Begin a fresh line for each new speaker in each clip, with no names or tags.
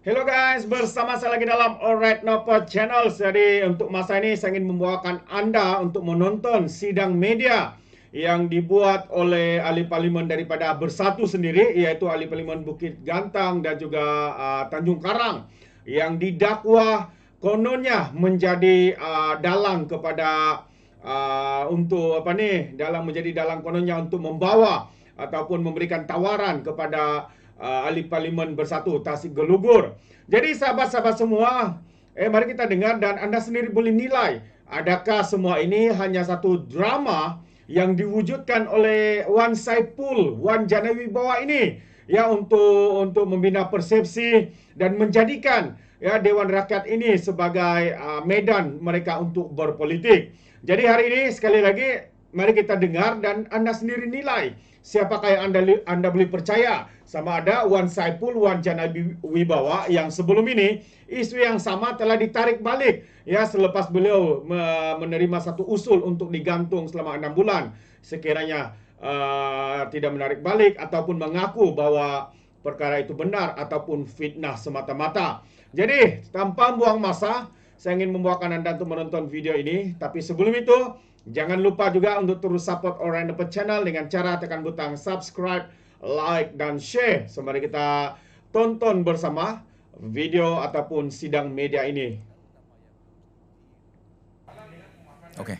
Hello guys, bersama saya lagi dalam Alright Nopo Channel. Jadi untuk masa ini saya ingin membawakan anda untuk menonton sidang media yang dibuat oleh ahli parlimen daripada Bersatu sendiri, iaitu ahli parlimen Bukit Gantang dan juga Tanjung Karang, yang didakwa kononnya menjadi dalang kepada untuk dalang menjadi dalang kononnya untuk membawa ataupun memberikan tawaran kepada ahli parlimen Bersatu Tasik Gelugur. Jadi sahabat-sahabat semua, mari kita dengar dan anda sendiri boleh nilai, adakah semua ini hanya satu drama yang diwujudkan oleh Wan Saipul, Wan Janawibawa ini, ya, untuk membina persepsi dan menjadikan ya Dewan Rakyat ini sebagai medan mereka untuk berpolitik. Jadi hari ini sekali lagi mari kita dengar dan anda sendiri nilai siapakah yang anda boleh percaya, sama ada Wan Saipul, Wan Janawibawa yang sebelum ini isu yang sama telah ditarik balik ya selepas beliau menerima satu usul untuk digantung selama 6 bulan. Sekiranya tidak menarik balik ataupun mengaku bahwa perkara itu benar ataupun fitnah semata-mata. Jadi tanpa buang masa, saya ingin membawakan anda untuk menonton video ini. Tapi sebelum itu, jangan lupa juga untuk terus support Alright Nopo Channel dengan cara tekan butang subscribe, like, dan share. So, mari kita tonton bersama video ataupun sidang media ini.
Okey.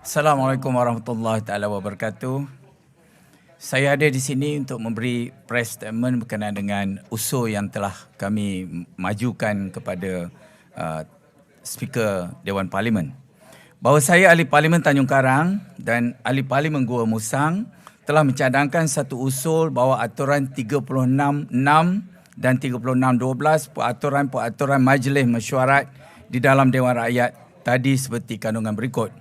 Assalamualaikum warahmatullahi taala wabarakatuh. Saya ada di sini untuk memberi press statement berkenaan dengan usul yang telah kami majukan kepada Speaker Dewan Parlimen. Bahawa saya ahli Parlimen Tanjung Karang dan ahli Parlimen Gua Musang telah mencadangkan satu usul bahawa aturan 36.6 dan 36.12 peraturan Majlis Mesyuarat di dalam Dewan Rakyat tadi seperti kandungan berikut.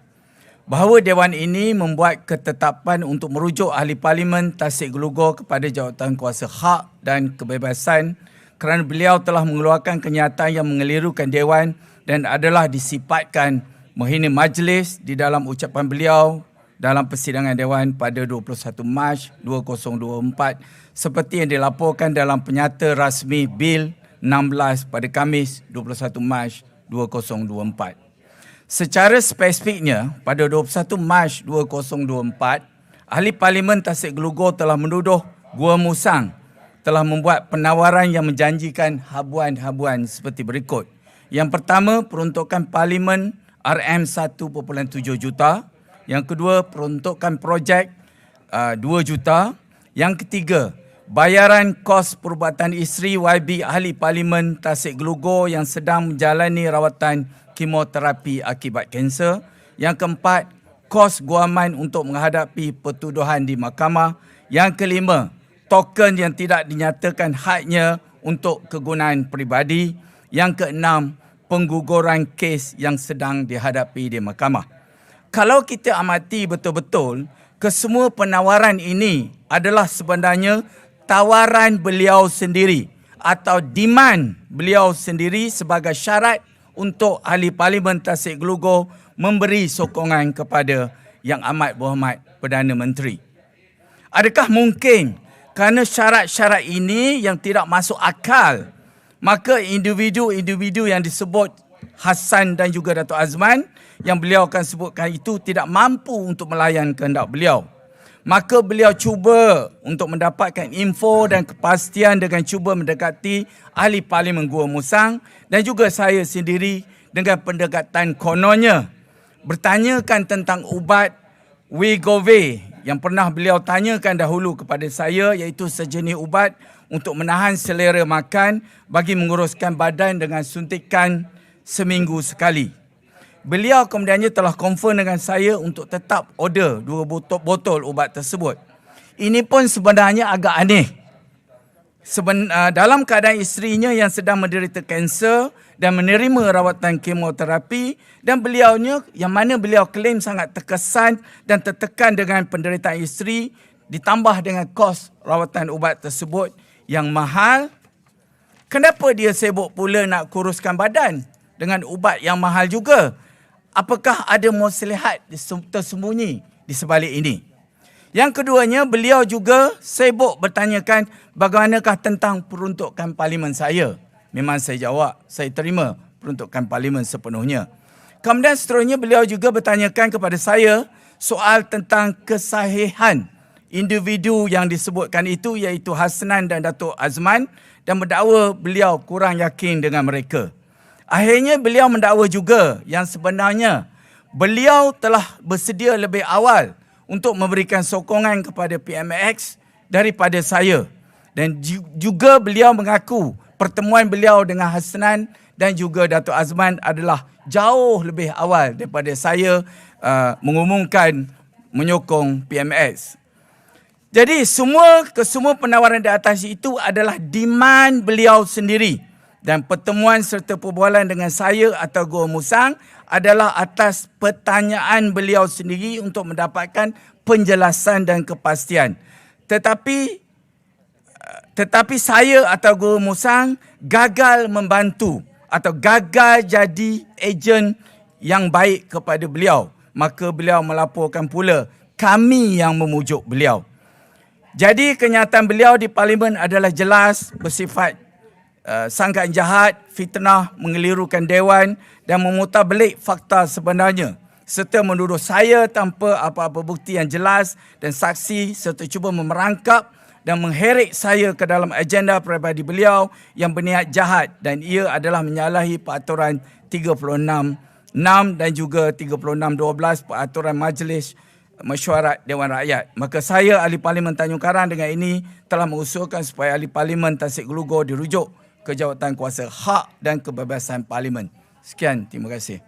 Bahawa Dewan ini membuat ketetapan untuk merujuk ahli Parlimen Tasik Gelugur kepada jawatan kuasa hak dan kebebasan kerana beliau telah mengeluarkan kenyataan yang mengelirukan Dewan dan adalah disifatkan menghina majlis di dalam ucapan beliau dalam persidangan Dewan pada 21 Mac 2024 seperti yang dilaporkan dalam penyata rasmi Bil 16 pada Khamis 21 Mac 2024. Secara spesifiknya, pada 21 Mac 2024, ahli Parlimen Tasik Gelugur telah menuduh Gua Musang telah membuat penawaran yang menjanjikan habuan-habuan seperti berikut. Yang pertama, peruntukan Parlimen RM1.7 juta. Yang kedua, peruntukan projek 2 juta. Yang ketiga, bayaran kos perubatan isteri YB ahli Parlimen Tasik Gelugur yang sedang menjalani rawatan kemoterapi akibat kanser. Yang keempat, kos guaman untuk menghadapi pertuduhan di mahkamah. Yang kelima, token yang tidak dinyatakan haknya untuk kegunaan peribadi. Yang keenam, pengguguran kes yang sedang dihadapi di mahkamah. Kalau kita amati betul-betul, kesemua penawaran ini adalah sebenarnya tawaran beliau sendiri atau demand beliau sendiri sebagai syarat untuk ahli Parlimen Tasik Gelugur memberi sokongan kepada Yang Amat Berhormat Perdana Menteri. Adakah mungkin kerana syarat-syarat ini yang tidak masuk akal, maka individu-individu yang disebut Hassan dan juga Datuk Azman yang beliau akan sebutkan itu tidak mampu untuk melayan kehendak beliau? Maka beliau cuba untuk mendapatkan info dan kepastian dengan cuba mendekati ahli Parlimen Gua Musang dan juga saya sendiri dengan pendekatan kononnya. Bertanyakan tentang ubat Wegovy yang pernah beliau tanyakan dahulu kepada saya, iaitu sejenis ubat untuk menahan selera makan bagi menguruskan badan dengan suntikan seminggu sekali. Beliau kemudiannya telah confirm dengan saya untuk tetap order 2 botol ubat tersebut. Ini pun sebenarnya agak aneh. Dalam keadaan isterinya yang sedang menderita kanser dan menerima rawatan kemoterapi, dan beliaunya yang mana beliau klaim sangat terkesan dan tertekan dengan penderitaan isteri ditambah dengan kos rawatan ubat tersebut yang mahal. Kenapa dia sibuk pula nak kuruskan badan dengan ubat yang mahal juga? Apakah ada maslahat tersembunyi di sebalik ini? Yang keduanya, beliau juga sibuk bertanyakan bagaimanakah tentang peruntukan parlimen saya. Memang saya jawab, saya terima peruntukan Parlimen sepenuhnya. Kemudian seterusnya beliau juga bertanyakan kepada saya soal tentang kesahihan individu yang disebutkan itu, iaitu Hasnan dan Datuk Azman, dan mendakwa beliau kurang yakin dengan mereka. Akhirnya beliau mendakwa juga yang sebenarnya beliau telah bersedia lebih awal untuk memberikan sokongan kepada PMX daripada saya. Dan juga beliau mengaku pertemuan beliau dengan Hasnan dan juga Datuk Azman adalah jauh lebih awal daripada saya mengumumkan menyokong PMX. Jadi kesemua penawaran di atas itu adalah demand beliau sendiri, dan pertemuan serta perbualan dengan saya atau Guru Musang adalah atas pertanyaan beliau sendiri untuk mendapatkan penjelasan dan kepastian. Tetapi saya atau Guru Musang gagal membantu atau gagal jadi ejen yang baik kepada beliau. Maka beliau melaporkan pula kami yang memujuk beliau. Jadi kenyataan beliau di Parlimen adalah jelas bersifat sangkaan jahat, fitnah, mengelirukan Dewan dan memutarbelik fakta sebenarnya, serta menuduh saya tanpa apa-apa bukti yang jelas dan saksi, serta cuba memerangkap dan mengheret saya ke dalam agenda peribadi beliau yang berniat jahat, dan ia adalah menyalahi peraturan 36(6) dan juga 36(12) peraturan Majlis Mesyuarat Dewan Rakyat. Maka saya, Ahli Parlimen Tanjung Karang, dengan ini telah mengusulkan supaya Ahli Parlimen Tasik Gelugor dirujuk ke jawatan kuasa hak dan kebebasan Parlimen. Sekian, terima kasih.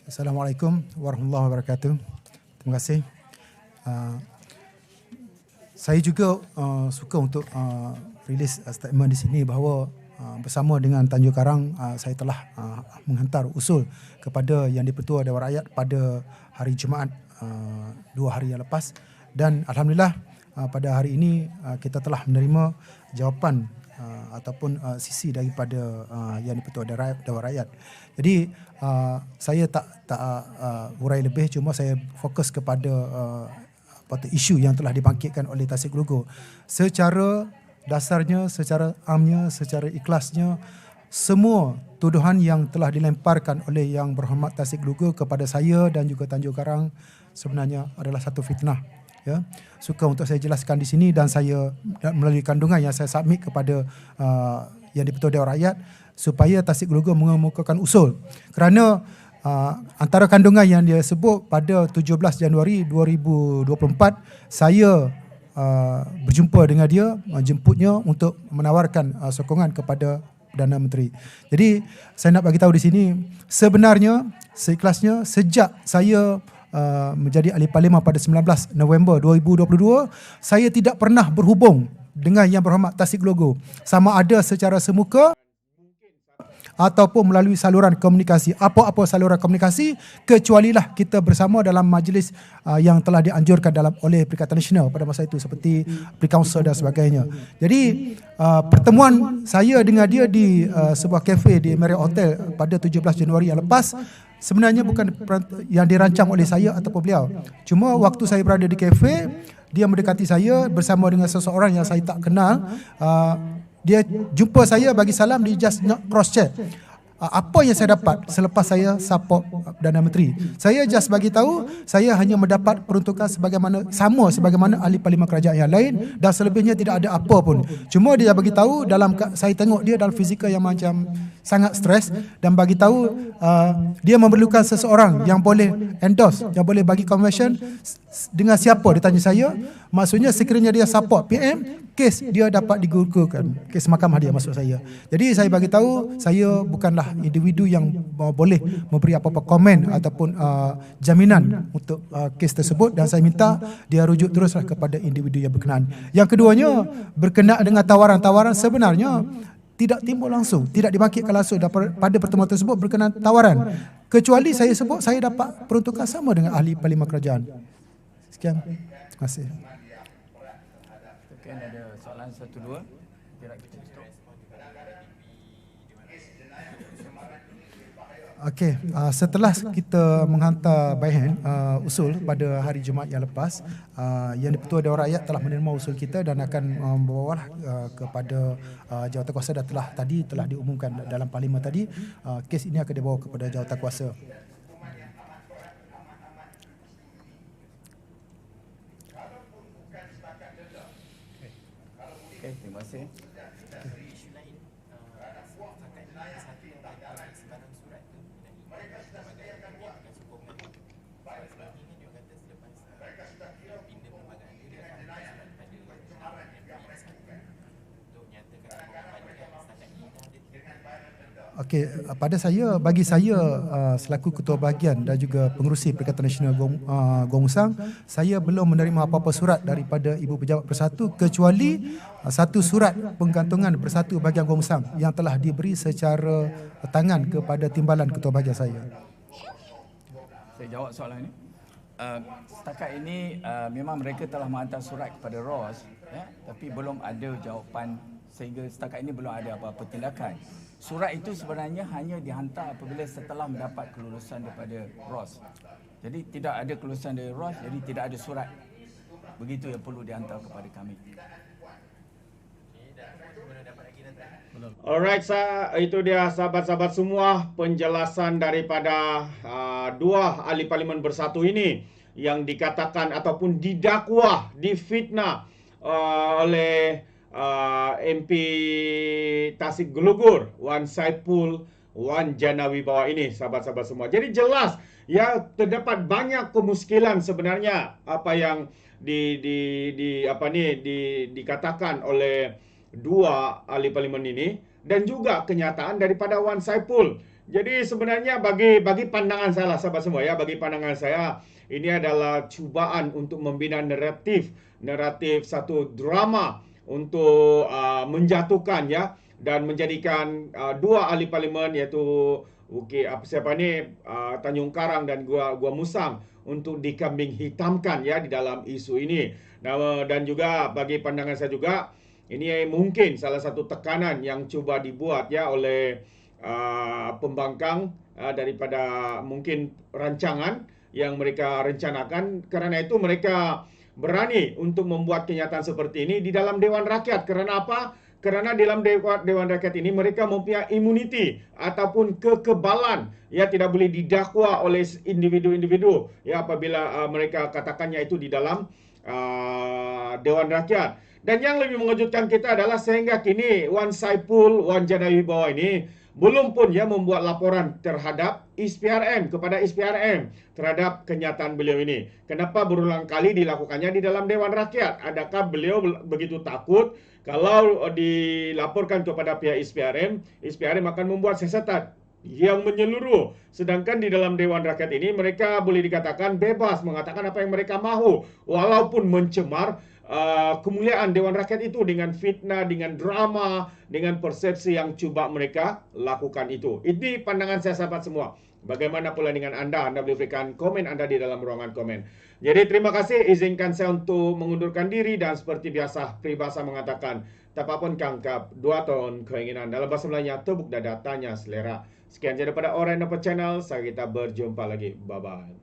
Assalamualaikum warahmatullahi wabarakatuh. Terima kasih. Saya juga suka untuk rilis statement di sini bahawa bersama dengan Tanjung Karang, saya telah menghantar usul kepada Yang di-Pertua Dewan Rakyat pada hari Jumaat 2 hari yang lepas, dan alhamdulillah pada hari ini kita telah menerima jawapan ataupun sisi daripada Yang di-Pertua Dewan Rakyat. Jadi saya tak urai lebih, cuma saya fokus kepada isu yang telah dibangkitkan oleh Tasik Gelugor. Secara dasarnya, secara amnya, secara ikhlasnya, semua tuduhan yang telah dilemparkan oleh Yang Berhormat Tasik Gelugor kepada saya dan juga Tanjung Karang sebenarnya adalah satu fitnah. Ya, suka untuk saya jelaskan di sini, dan saya melalui kandungan yang saya submit kepada Yang di-Pertua Dewan Rakyat supaya Tasik Gelugor mengemukakan usul, kerana antara kandungan yang dia sebut pada 17 Januari 2024 saya berjumpa dengan dia, jemputnya untuk menawarkan sokongan kepada Perdana Menteri. Jadi saya nak bagi tahu di sini, sebenarnya seikhlasnya sejak saya menjadi Ahli Parlimen pada 19 November 2022, saya tidak pernah berhubung dengan Yang Berhormat Tasik Gelugor, sama ada secara semuka ataupun melalui saluran komunikasi. Apa-apa saluran komunikasi, kecualilah kita bersama dalam majlis yang telah dianjurkan oleh Perikatan Nasional pada masa itu, seperti Pre-Council dan sebagainya. Jadi pertemuan saya dengan dia di sebuah kafe di Marriott Hotel pada 17 Januari yang lepas sebenarnya bukan yang dirancang oleh saya ataupun beliau. Cuma waktu saya berada di kafe, dia mendekati saya bersama dengan seseorang yang saya tak kenal. Dia jumpa saya, bagi salam, dia just nak cross check apa yang saya dapat selepas saya support Perdana Menteri. Saya just bagi tahu saya hanya mendapat peruntukan sebagaimana ahli parlimen kerajaan yang lain, dan selebihnya tidak ada apa pun. Cuma dia bagi tahu, saya tengok dia dalam fizikal yang macam sangat stres, dan bagi tahu dia memerlukan seseorang yang boleh endorse, yang boleh bagi conversion dengan siapa, dia tanya saya. Maksudnya sekiranya dia support PM, kes dia dapat digugurkan, kes mahkamah dia, maksud saya. Jadi saya bagi tahu saya bukanlah individu yang boleh memberi apa-apa komen ataupun jaminan untuk kes tersebut, dan saya minta dia rujuk teruslah kepada individu yang berkenaan. Yang keduanya, berkenaan dengan tawaran-tawaran, sebenarnya tidak timbul langsung, tidak dibangkitkan langsung pada pertemuan tersebut berkenaan tawaran, kecuali saya sebut saya dapat peruntukan sama dengan ahli parlimen kerajaan. Sekian. Terima kasih.
Mungkin ada soalan 1-2. Kita tutup.
Okey, setelah kita menghantar by hand usul pada hari Jumaat yang lepas, Yang di-Pertua Dewan Rakyat telah menerima usul kita dan akan membawalah kepada jawatankuasa dan telah diumumkan dalam parlimen tadi. Kes ini akan dibawa kepada jawatankuasa.
Okey, terima kasih.
Okey, bagi saya selaku ketua bahagian dan juga pengerusi Perikatan Nasional Gongusang, saya belum menerima apa-apa surat daripada Ibu Pejabat Persatu kecuali satu surat penggantungan Persatu Bahagian Gongusang yang telah diberi secara tangan kepada timbalan ketua bahagian saya.
Saya jawab soalan ini. Setakat ini memang mereka telah menghantar surat kepada ROS, tapi belum ada jawapan sehingga setakat ini belum ada apa-apa tindakan. Surat itu sebenarnya hanya dihantar apabila setelah mendapat kelulusan daripada ROS. Jadi tidak ada kelulusan dari ROS, jadi tidak ada surat. Begitu yang perlu dihantar kepada kami.
Alright, itu dia sahabat-sahabat semua penjelasan daripada dua ahli parlimen bersatu ini yang dikatakan ataupun didakwa, difitnah oleh MP Tasik Gelugur, Wan Saipul, Wan Jana Wibawa ini, sahabat-sahabat semua. Jadi jelas ya, terdapat banyak kemuskilan sebenarnya apa yang dikatakan oleh dua ahli parlimen ini dan juga kenyataan daripada Wan Saipul. Jadi sebenarnya bagi pandangan saya lah, sahabat semua ya, bagi pandangan saya ini adalah cubaan untuk membina naratif satu drama untuk menjatuhkan ya dan menjadikan dua ahli parlimen iaitu Tanjung Karang dan Gua Musang untuk dikambing hitamkan ya di dalam isu ini. Dan juga bagi pandangan saya juga ini mungkin salah satu tekanan yang cuba dibuat ya oleh pembangkang daripada mungkin rancangan yang mereka rencanakan. Kerana itu mereka berani untuk membuat kenyataan seperti ini di dalam Dewan Rakyat. Kerana apa? Kerana dalam Dewan Rakyat ini mereka mempunyai imuniti ataupun kekebalan ya, tidak boleh didakwa oleh individu-individu ya apabila mereka katakannya itu di dalam Dewan Rakyat. Dan yang lebih mengejutkan kita adalah sehingga kini Wan Saipul, Wan Jana Wibawa ini belum pun ya membuat laporan terhadap ISPRM, kepada ISPRM terhadap kenyataan beliau ini. Kenapa berulang kali dilakukannya di dalam Dewan Rakyat? Adakah beliau begitu takut kalau dilaporkan kepada pihak ISPRM, ISPRM akan membuat siasatan yang menyeluruh? Sedangkan di dalam Dewan Rakyat ini mereka boleh dikatakan bebas mengatakan apa yang mereka mahu, walaupun mencemar kemuliaan Dewan Rakyat itu dengan fitnah, dengan drama, dengan persepsi yang cuba mereka lakukan itu. Ini pandangan saya, sahabat semua. Bagaimana pula dengan Anda? Anda boleh berikan komen Anda di dalam ruangan komen. Jadi terima kasih, izinkan saya untuk mengundurkan diri dan seperti biasa peribahasa mengatakan tapapun kangkap 2 tahun keinginan. Dalam bahasa Melayunya tepuk dada tanya selera. Sekian saja daripada Alright Channel. Saya kita berjumpa lagi. Bye bye.